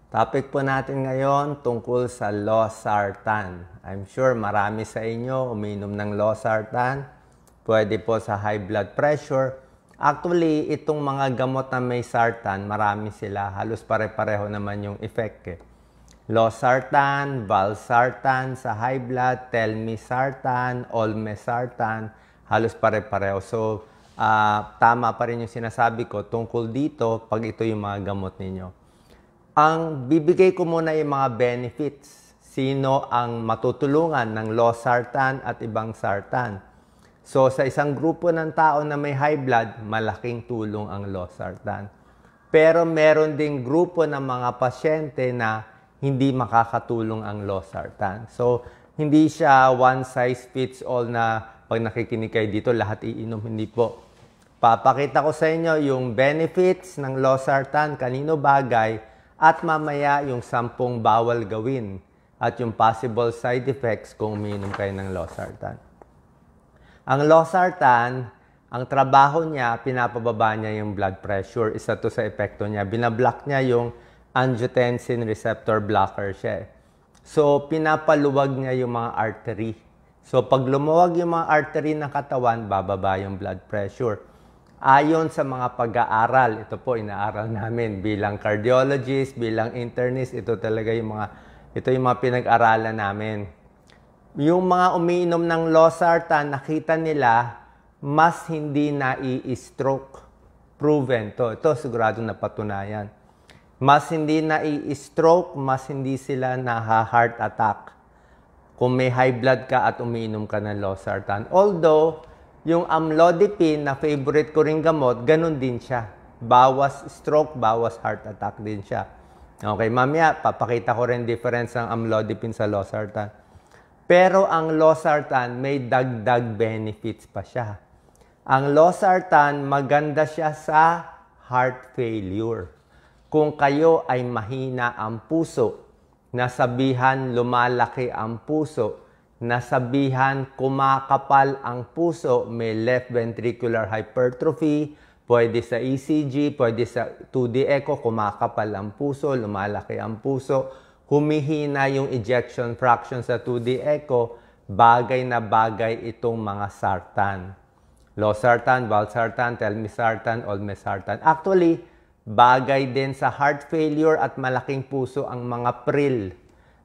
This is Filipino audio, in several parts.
Topic po natin ngayon tungkol sa losartan. I'm sure marami sa inyo uminom ng losartan. Pwede po sa high blood pressure. Actually, itong mga gamot na may sartan, marami sila. Halos pare-pareho naman yung effect. Losartan, valsartan sa high blood, telmisartan, olmesartan, halos pare-pareho. So, tama pa rin yung sinasabi ko tungkol dito pag ito yung mga gamot ninyo. Ang bibigay ko muna yung mga benefits. Sino ang matutulungan ng losartan at ibang sartan. So, sa isang grupo ng tao na may high blood, malaking tulong ang losartan. Pero meron ding grupo ng mga pasyente na hindi makakatulong ang losartan. So, hindi siya one size fits all na pag nakikinig kayo dito, lahat iinom. Hindi po. Papakita ko sa inyo yung benefits ng losartan, kanino bagay, at mamaya yung 10 bawal gawin at yung possible side effects kung uminom kayo ng losartan. Ang losartan, ang trabaho niya, pinapababa niya yung blood pressure. Isa to sa epekto niya. Binablock niya yung angiotensin receptor blocker siya. So, pinapaluwag niya yung mga artery. So, pag lumuwag yung mga artery ng katawan, bababa yung blood pressure. Ayon sa mga pag-aaral, ito po inaaral namin bilang cardiologist, bilang internist, ito yung mga pinag-aralan namin. Yung mga umiinom ng losartan, nakita nila mas hindi nai-stroke. Proven to. Ito sigurado na patunayan. Mas hindi nai-stroke, mas hindi sila na-heart attack. Kung may high blood ka at umiinom ka ng losartan. Although, yung amlodipine na favorite ko ring gamot, ganun din siya. Bawas stroke, bawas heart attack din siya. Okay, mamaya, papakita ko rin difference ng amlodipine sa losartan. Pero ang losartan, may dagdag benefits pa siya. Ang losartan, maganda siya sa heart failure. Kung kayo ay mahina ang puso, nasabihan lumalaki ang puso, nasabihan kumakapal ang puso, may left ventricular hypertrophy, pwede sa ECG, pwede sa 2D echo, kumakapal ang puso, lumalaki ang puso, humihina yung ejection fraction sa 2D echo, bagay na bagay itong mga sartan. Losartan, valsartan, telmisartan, olmesartan. Actually, bagay din sa heart failure at malaking puso ang mga pril.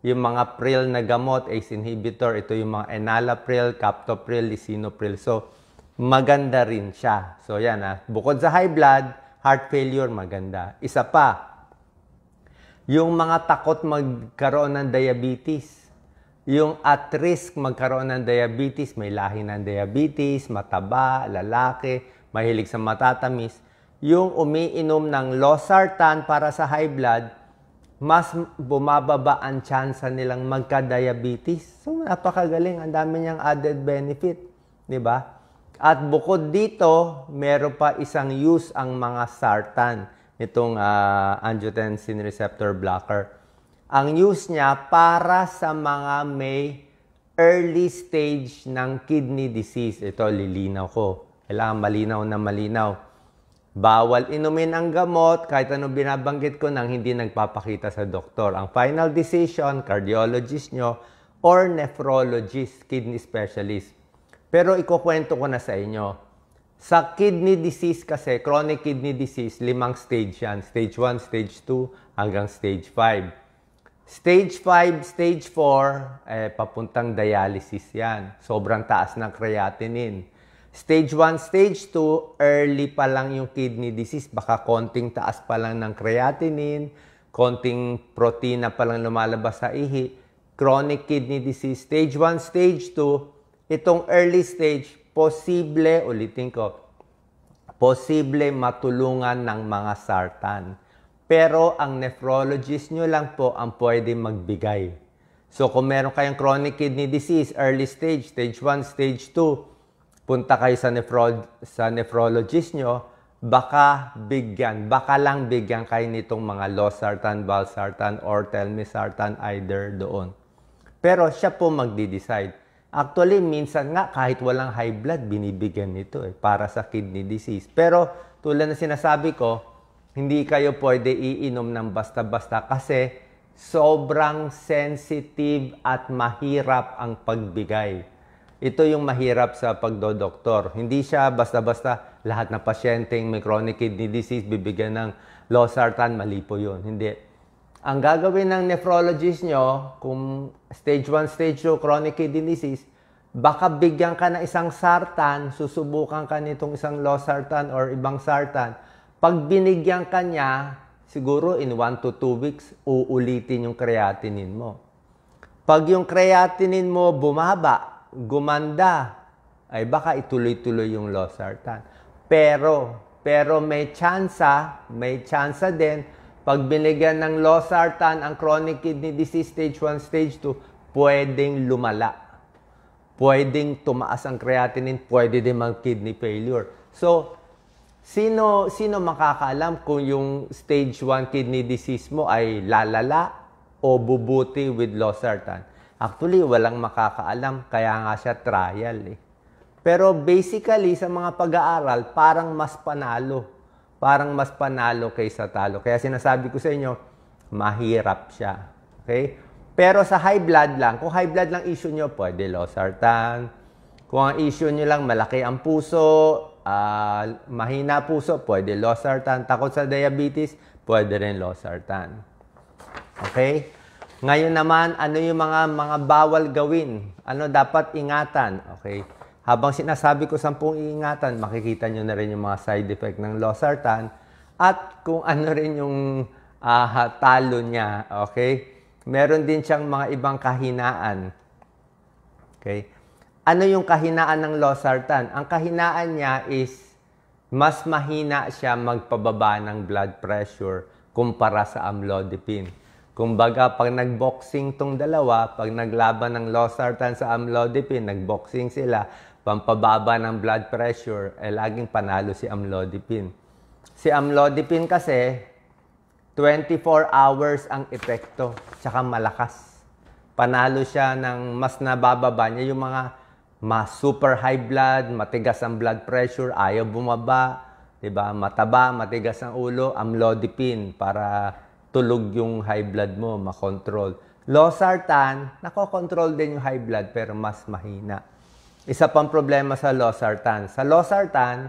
Yung mga pril na gamot, ACE inhibitor, ito yung mga enalapril, captopril, lisinopril. So, maganda rin siya. So, yan bukod sa high blood, heart failure, maganda. Isa pa, yung mga takot magkaroon ng diabetes. Yung at risk magkaroon ng diabetes, may lahi ng diabetes, mataba, lalaki, mahilig sa matatamis. Yung umiinom ng losartan para sa high blood, mas bumababa ang tsansa nilang magka-diabetes. So, napakagaling. Ang dami niyang added benefit. Di ba? At bukod dito, meron pa isang use ang mga sartan, itong angiotensin receptor blocker. Ang use niya para sa mga may early stage ng kidney disease. Ito, lilinaw ko. Kailangan malinaw na malinaw. Bawal inumin ang gamot kahit ano binabanggit ko nang hindi nagpapakita sa doktor. Ang final decision, cardiologist nyo or nephrologist, kidney specialist. Pero ikukwento ko na sa inyo. Sa kidney disease kasi, chronic kidney disease, 5 stage yan. Stage 1, stage 2, hanggang stage 5. Stage 5, stage 4, papuntang dialysis yan. Sobrang taas ng creatinine. Stage 1, stage 2, early pa lang yung kidney disease. Baka konting taas pa lang ng creatinine, konting protina pa lang lumalabas sa ihi. Chronic kidney disease, stage 1, stage 2. Itong early stage, posible, ulitin ko, posible matulungan ng mga sartan. Pero ang nephrologist nyo lang po ang pwede magbigay. So kung meron kayong chronic kidney disease, early stage, stage 1, stage 2, punta kayo sa nephrologist nyo, baka lang bigyan kayo nitong mga losartan, valsartan, or telmisartan, either doon. Pero siya po magdi-decide. Actually, minsan nga, kahit walang high blood, binibigyan nito para sa kidney disease. Pero tulad na sinasabi ko, hindi kayo pwede iinom ng basta-basta kasi sobrang sensitive at mahirap ang pagbigay. Ito yung mahirap sa pagdodoktor. Hindi siya basta-basta lahat ng pasyenteng may chronic kidney disease bibigyan ng losartan, mali po yun. Hindi. Ang gagawin ng nephrologist nyo, kung stage 1, stage 2 chronic kidney disease, baka bigyan ka ng isang sartan, susubukan ka nitong isang losartan or ibang sartan. Pag binigyan ka niya, siguro in 1 to 2 weeks, uulitin yung creatinine mo. Pag yung creatinine mo bumaba, gumanda, ay baka ituloy-tuloy yung losartan. Pero may tsansa din, pag binigyan ng losartan ang chronic kidney disease stage 1, stage 2, pwedeng lumala. Pwedeng tumaas ang creatinine, pwede din mag-kidney failure. So, sino makakaalam kung yung stage 1 kidney disease mo ay lalala o bubuti with losartan? Actually, walang makakaalam, kaya nga siya trial eh. Pero basically, sa mga pag-aaral, parang mas panalo. Parang mas panalo kaysa talo. Kaya sinasabi ko sa inyo, mahirap siya. Okay? Pero sa high blood lang, kung high blood lang issue nyo, pwede losartan. Kung ang issue nyo lang, malaki ang puso, mahina puso, pwede losartan. Takot sa diabetes, pwede rin losartan. Okay? Ngayon naman, ano yung mga bawal gawin? Ano dapat ingatan? Okay? Habang sinasabi ko 10 iingatan, makikita nyo na rin yung mga side effect ng losartan at kung ano rin yung talo niya. Okay? Meron din siyang mga ibang kahinaan. Okay? Ano yung kahinaan ng losartan? Ang kahinaan niya is mas mahina siya magpababa ng blood pressure kumpara sa amlodipine. Kumbaga, pag nag-boxing tong dalawa, pag naglaban ng losartan sa amlodipine, nag-boxing sila, pampababa ng blood pressure, laging panalo si amlodipine. Si amlodipine kasi, 24 hours ang epekto, tsaka malakas. Panalo siya ng mas nabababa niya yung mga super high blood, matigas ang blood pressure, ayaw bumaba, diba? Mataba, matigas ang ulo, amlodipine para tulog yung high blood mo, makontrol. Losartan, nakokontrol din yung high blood pero mas mahina. Isa pang problema sa losartan. Sa losartan,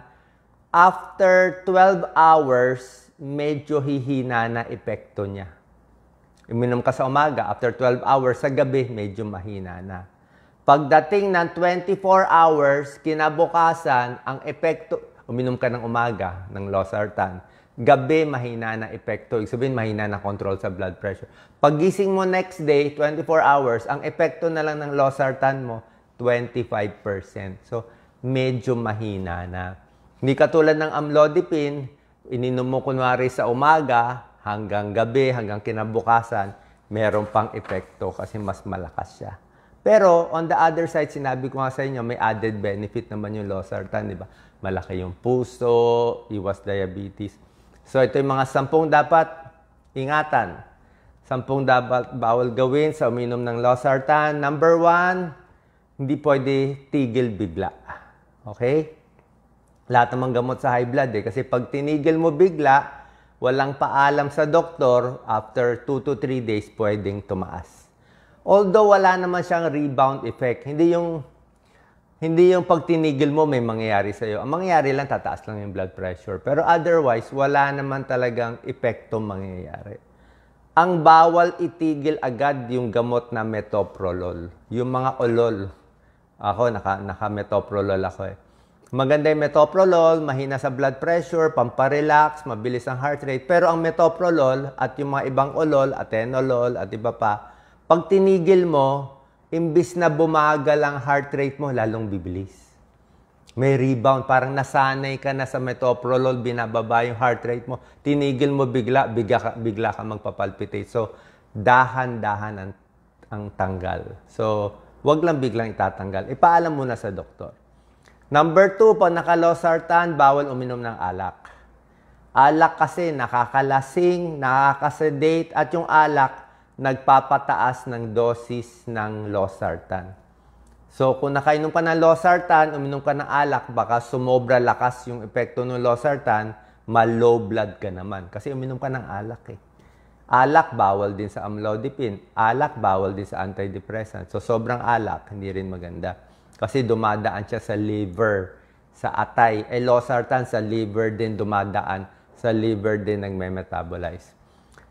after 12 hours, medyo hihina na epekto niya. Uminom ka sa umaga, after 12 hours, sa gabi, medyo mahina na. Pagdating ng 24 hours, kinabukasan, ang epekto, uminom ka ng umaga ng losartan, gabi, mahina na epekto. Ibig sabihin, mahina na control sa blood pressure. Paggising mo next day, 24 hours, ang epekto na lang ng losartan mo, 25%. So, medyo mahina na. Hindi katulad ng amlodipine, ininom mo kunwari sa umaga, hanggang gabi, hanggang kinabukasan, meron pang epekto kasi mas malakas siya. Pero, on the other side, sinabi ko nga sa inyo, may added benefit naman yung losartan, di ba? Malaki yung puso, iwas diabetes. So, ito yung mga 10 dapat ingatan. 10 dapat bawal gawin sa uminom ng losartan. Number 1, hindi pwede tigil bigla. Okay? Lahat naman gamot sa high blood eh. Kasi pag tinigil mo bigla, walang paalam sa doktor, after 2 to 3 days, pwedeng tumaas. Although wala naman siyang rebound effect. Hindi yung pag tinigil mo may mangyayari sa'yo. Ang mangyayari lang, tataas lang yung blood pressure. Pero otherwise, wala naman talagang epekto mangyayari. Ang bawal itigil agad yung gamot na metoprolol. Yung mga olol. Ako, naka-metoprolol ako eh. Maganda yung metoprolol, mahina sa blood pressure, pamparelax, mabilis ang heart rate. Pero ang metoprolol at yung mga ibang olol, atenolol at iba pa, pag tinigil mo, imbis na bumagal ang heart rate mo, lalong bibilis. May rebound, parang nasanay ka na sa metoprolol, binababa yung heart rate mo, tinigil mo bigla ka magpapalpitate. So, dahan-dahan ang tanggal. So, wag lang biglang itatanggal. Ipaalam muna sa doktor. Number 2, pag naka-losartan, bawal uminom ng alak. Alak kasi nakakalasing, nakakasedate, at yung alak, nagpapataas ng dosis ng losartan. So, kung nakainom ka ng losartan, uminom ka ng alak, baka sumobra lakas yung epekto ng losartan, ma-low blood ka naman. Kasi uminom ka ng alak eh. Alak, bawal din sa amlodipine. Alak, bawal din sa antidepressant. So, sobrang alak, hindi rin maganda. Kasi dumadaan siya sa liver, sa atay. Losartan sa liver din dumadaan. Sa liver din nagme-metabolize.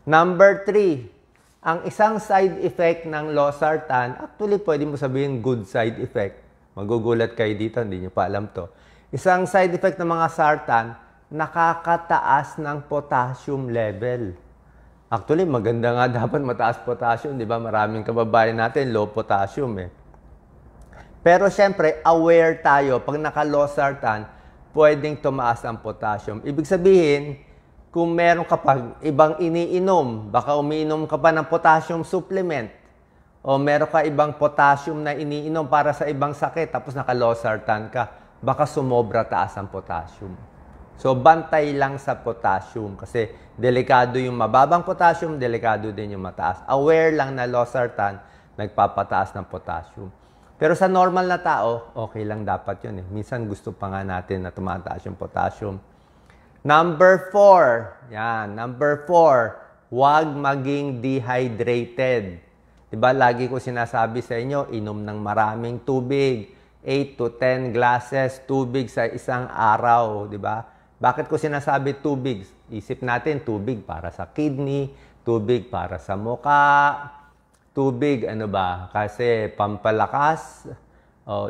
Number 3, ang isang side effect ng losartan, actually, pwede mo sabihin good side effect. Magugulat kayo dito, hindi nyo pa alam to. Isang side effect ng mga sartan, nakakataas ng potassium level. Actually, maganda nga dapat mataas potassium, di ba? Maraming kababayan natin, low potassium eh. Pero syempre, aware tayo, pag naka-losartan, pwedeng tumaas ang potassium. Ibig sabihin, kung meron ka pa ibang iniinom, baka umiinom ka pa ng potassium supplement, o meron ka ibang potassium na iniinom para sa ibang sakit, tapos naka-losartan ka, baka sumobra taas ang potassium. So, bantay lang sa potassium kasi delikado yung mababang potassium, delikado din yung mataas. Aware lang na losartan, nagpapataas ng potassium. Pero sa normal na tao, okay lang dapat yun eh. Minsan gusto pa nga natin na tumataas yung potassium. Number 4, yan, number 4, huwag maging dehydrated. Diba, lagi ko sinasabi sa inyo, inom ng maraming tubig, 8 to 10 glasses tubig sa isang araw, diba? Bakit ko sinasabi tubig? Isip natin, tubig para sa kidney, tubig para sa mukha, tubig, ano ba? Kasi pampalakas,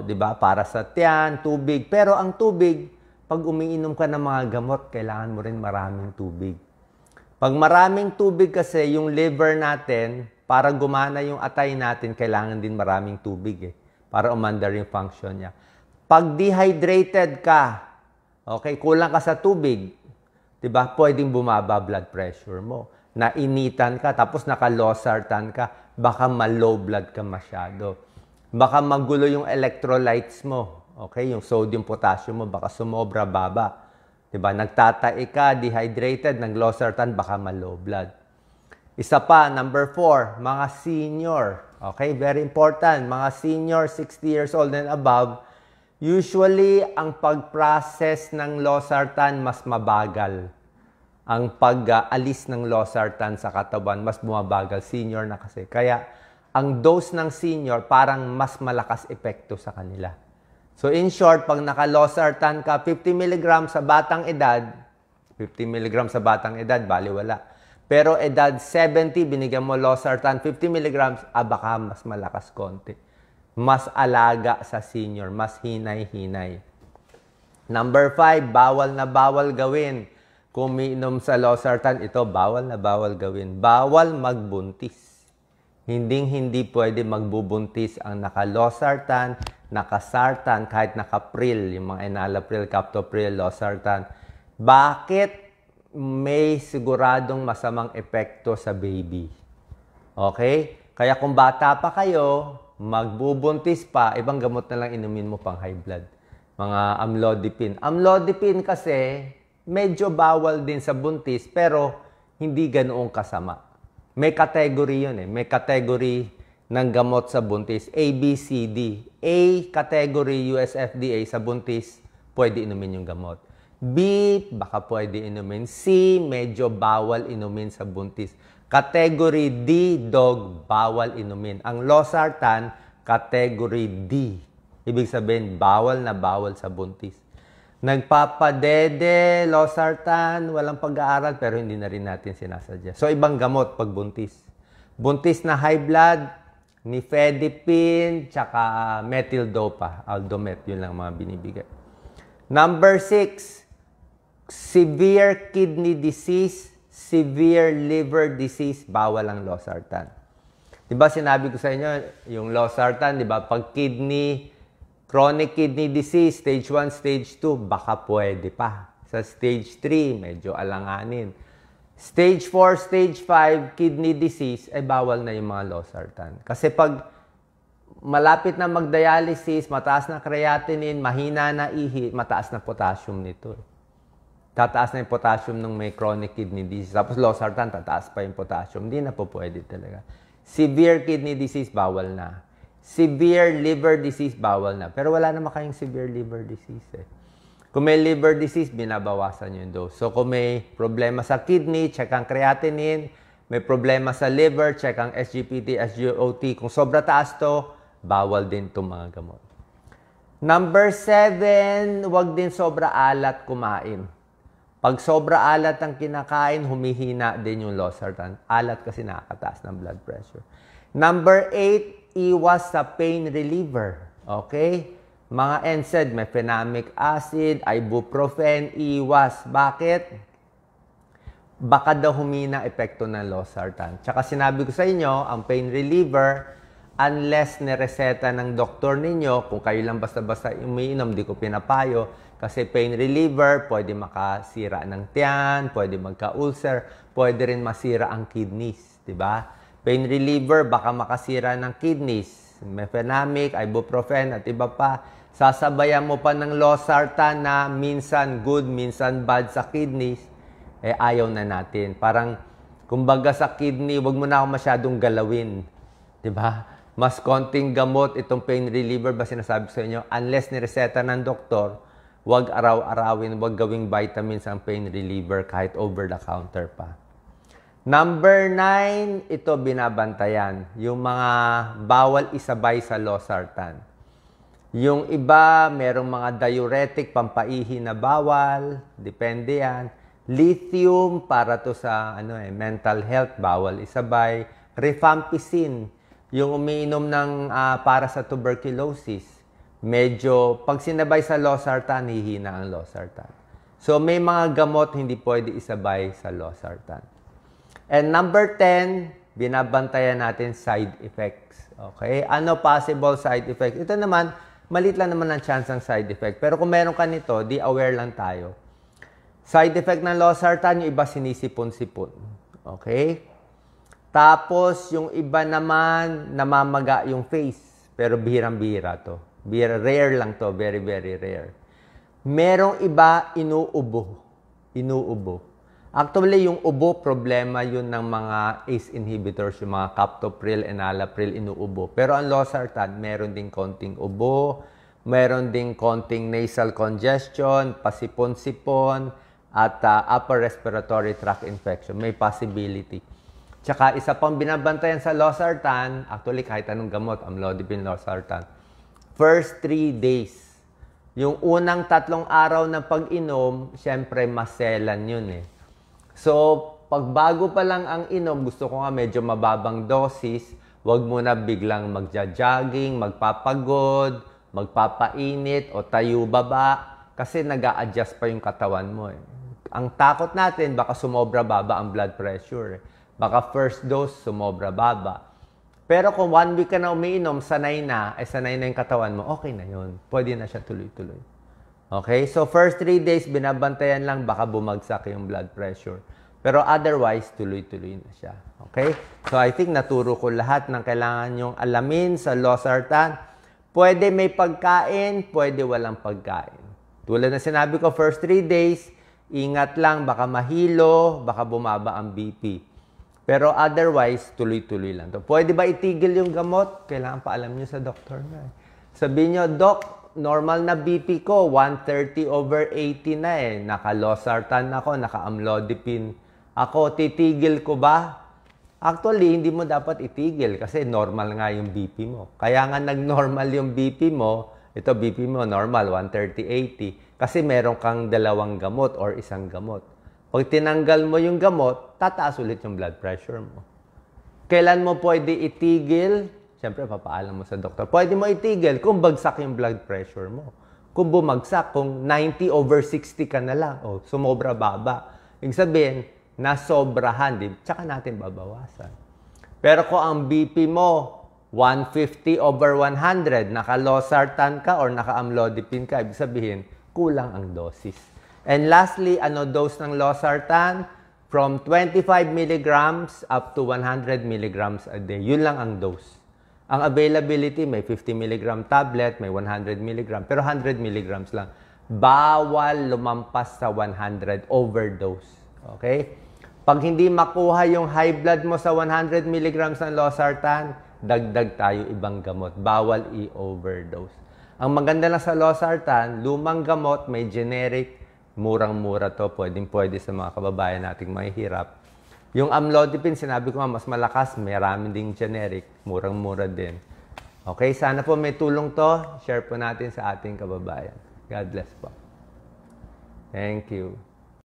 di ba? Para sa tiyan, tubig. Pero ang tubig, pag umiinom ka ng mga gamot, kailangan mo rin maraming tubig. Pag maraming tubig kasi, yung liver natin, para gumana yung atay natin, kailangan din maraming tubig eh. Para umandar yung function niya. Pag dehydrated ka, okay, kulang ka sa tubig, diba? Pwedeng bumaba blood pressure mo. Nainitan ka, tapos naka-losartan ka, baka ma-low blood ka masyado. Baka magulo yung electrolytes mo. Okay, yung sodium, potassium mo, baka sumobra, baba. Diba? Nagtatai ka, dehydrated, nag-losartan, baka ma-low blood. Isa pa, number 4, mga senior. Okay, very important. Mga senior, 60 years old and above, usually, ang pag-process ng losartan mas mabagal. Ang pag-alis ng losartan sa katawan mas bumabagal. Senior na kasi. Kaya, ang dose ng senior parang mas malakas epekto sa kanila. So, in short, pag naka-losartan ka, 50 mg sa batang edad, 50 mg sa batang edad, baliwala. Pero edad 70, binigyan mo losartan, 50 mg, baka mas malakas konti. Mas alaga sa senior, mas hinay-hinay. Number 5, bawal na bawal gawin. Kung umiinom sa losartan, ito bawal na bawal gawin. Bawal magbuntis. Hindi pwede magbubuntis ang naka-losartan, naka-sartan, kahit naka-pril, yung mga enalapril, captopril, losartan. Bakit? May siguradong masamang epekto sa baby. Okay? Kaya kung bata pa kayo, magbubuntis pa, ibang gamot na lang inumin mo pang high blood. Mga amlodipine. Amlodipine kasi, medyo bawal din sa buntis, pero hindi ganoong kasama. May category yun eh. May category ng gamot sa buntis. A, B, C, D. A, category US FDA sa buntis, pwede inumin yung gamot. B, baka pwede inumin. C, medyo bawal inumin sa buntis. Category D, dog, bawal inumin. Ang losartan, category D. Ibig sabihin, bawal na bawal sa buntis. Nagpapadede, losartan, walang pag-aaral, pero hindi na rin natin sinasadya. So, ibang gamot pag buntis. Buntis na high blood, nifedipine, tsaka methyl-dopa, Aldomet, yun lang mga binibigay. Number 6, severe kidney disease, severe liver disease, bawal ang losartan. Diba sinabi ko sa inyo, yung losartan, diba, pag kidney, chronic kidney disease, stage 1, stage 2, baka pwede pa. Sa stage 3, medyo alanganin. Stage 4, stage 5, kidney disease, ay bawal na yung mga losartan. Kasi pag malapit na mag-dialysis, mataas na creatinine, mahina na ihi, mataas na potassium nito. Tataas na yung potassium ng may chronic kidney disease. Tapos losartan, tataas pa yung potassium. Hindi na po pwede talaga. Severe kidney disease, bawal na. Severe liver disease, bawal na. Pero wala naman kayong severe liver disease eh. Kung may liver disease, binabawasan yung dose. So kung may problema sa kidney, check ang creatinine. May problema sa liver, check ang SGPT, SGOT. Kung sobra taas to, bawal din itong mga gamot. Number 7, huwag din sobra alat kumain. Pag sobra alat ang kinakain, humihina din yung losartan. Alat kasi nakakataas ng blood pressure. Number 8, iwas sa pain reliever. Okay? Mga NSAID, mefenamic acid, ibuprofen, iwas. Bakit? Baka daw humina epekto ng losartan. Tsaka sinabi ko sa inyo, ang pain reliever, unless nireseta ng doktor ninyo, kung kayo lang basta-basta umiinom, di ko pinapayo, kasi pain reliever, pwede makasira ng tiyan, pwede magka-ulcer, pwede rin masira ang kidneys, di ba? Pain reliever, baka makasira ng kidneys, mefenamic, ibuprofen, at iba pa. Sasabayan mo pa ng losartan na minsan good, minsan bad sa kidneys, eh ayaw na natin. Parang, kumbaga sa kidney, wag mo na ako masyadong galawin. Diba? Mas konting gamot itong pain reliever ba sinasabi ko sa inyo, unless nireseta ng doktor, wag araw-arawin, wag gawing vitamins ang pain reliever kahit over the counter pa. Number 9, ito binabantayan. Yung mga bawal isabay sa losartan. Yung iba, merong mga diuretic, pampaihi na bawal. Depende yan. Lithium, para to sa mental health, bawal isabay. Rifampicin, yung umiinom ng para sa tuberculosis. Medyo, pag sinabay sa losartan, hihina ang losartan. So, may mga gamot hindi pwede isabay sa losartan. And number 10, binabantayan natin side effects. Okay? Ano possible side effects? Ito naman, maliit lang naman ang chance ng side effect. Pero kung meron ka nito, di aware lang tayo. Side effect ng losartan, yung iba sinisipon-sipon. Okay? Tapos, yung iba naman, namamaga yung face. Pero bihirang-bihira to. Rare lang to. Very, very rare. Merong iba, inuubo. Inuubo. Actually, yung ubo, problema yun ng mga ACE inhibitors, yung mga captopril, enalapril, inuubo. Pero ang losartan, meron ding konting ubo, meron ding konting nasal congestion, pasipon-sipon, at upper respiratory tract infection. May possibility. Tsaka isa pang binabantayan sa losartan, actually kahit anong gamot, amlodipine, losartan, first 3 days. Yung unang 3 araw na pag-inom, syempre maselan yun eh. So, pag bago pa lang ang inom, gusto ko nga medyo mababang dosis, huwag muna biglang magja-jogging, magpapagod, magpapainit o tayo baba kasi nag-a-adjust pa yung katawan mo eh. Ang takot natin, baka sumobra baba ang blood pressure eh. Baka first dose, sumobra baba. Pero kung 1 week ka na umiinom, sanay na yung katawan mo, okay na yun. Pwede na siya tuloy-tuloy. Okay? So, first 3 days, binabantayan lang, baka bumagsak yung blood pressure. Pero otherwise, tuloy-tuloy na siya. Okay? So, I think naturo ko lahat ng kailangan nyong alamin sa losartan. Pwede may pagkain, pwede walang pagkain. Tulad na sinabi ko, first 3 days, ingat lang, baka mahilo, baka bumaba ang BP. Pero otherwise, tuloy-tuloy lang to. Pwede ba itigil yung gamot? Kailangan paalam nyo sa doktor na eh. Sabihin nyo, Doc, normal na BP ko, 130/80 na eh. Naka-losartan ako, naka-amlodipine ako. Titigil ko ba? Actually, hindi mo dapat itigil kasi normal nga yung BP mo. Kaya nga nag-normal yung BP mo, ito BP mo normal, 130/80. Kasi meron kang 2 gamot or 1 gamot. Pag tinanggal mo yung gamot, tataas ulit yung blood pressure mo. Kailan mo pwede itigil? Siyempre, papaalam mo sa doktor. Pwede mo itigil kung bagsak yung blood pressure mo. Kung bumagsak, kung 90/60 ka na lang, o sumobra baba. Ibig sabihin, nasobrahan, tsaka natin babawasan. Pero kung ang BP mo, 150/100, naka-losartan ka or naka-amlodipine ka, ibig sabihin, kulang ang dosis. And lastly, ano dose ng losartan? From 25 milligrams up to 100 milligrams a day. Yun lang ang dose. Ang availability, may 50 milligram tablet, may 100 milligram, pero 100 milligrams lang. Bawal lumampas sa 100, overdose. Okay? Pag hindi makuha yung high blood mo sa 100 milligrams ng losartan, dagdag tayo ibang gamot. Bawal i-overdose. Ang maganda lang sa losartan, lumang gamot, may generic, murang-mura to. Pwede sa mga kababayan nating mahihirap. Yung amlodipine, sinabi ko nga, mas malakas, marami ding generic, murang-mura din. Okay, sana po may tulong to. Share po natin sa ating kababayan. God bless po. Thank you.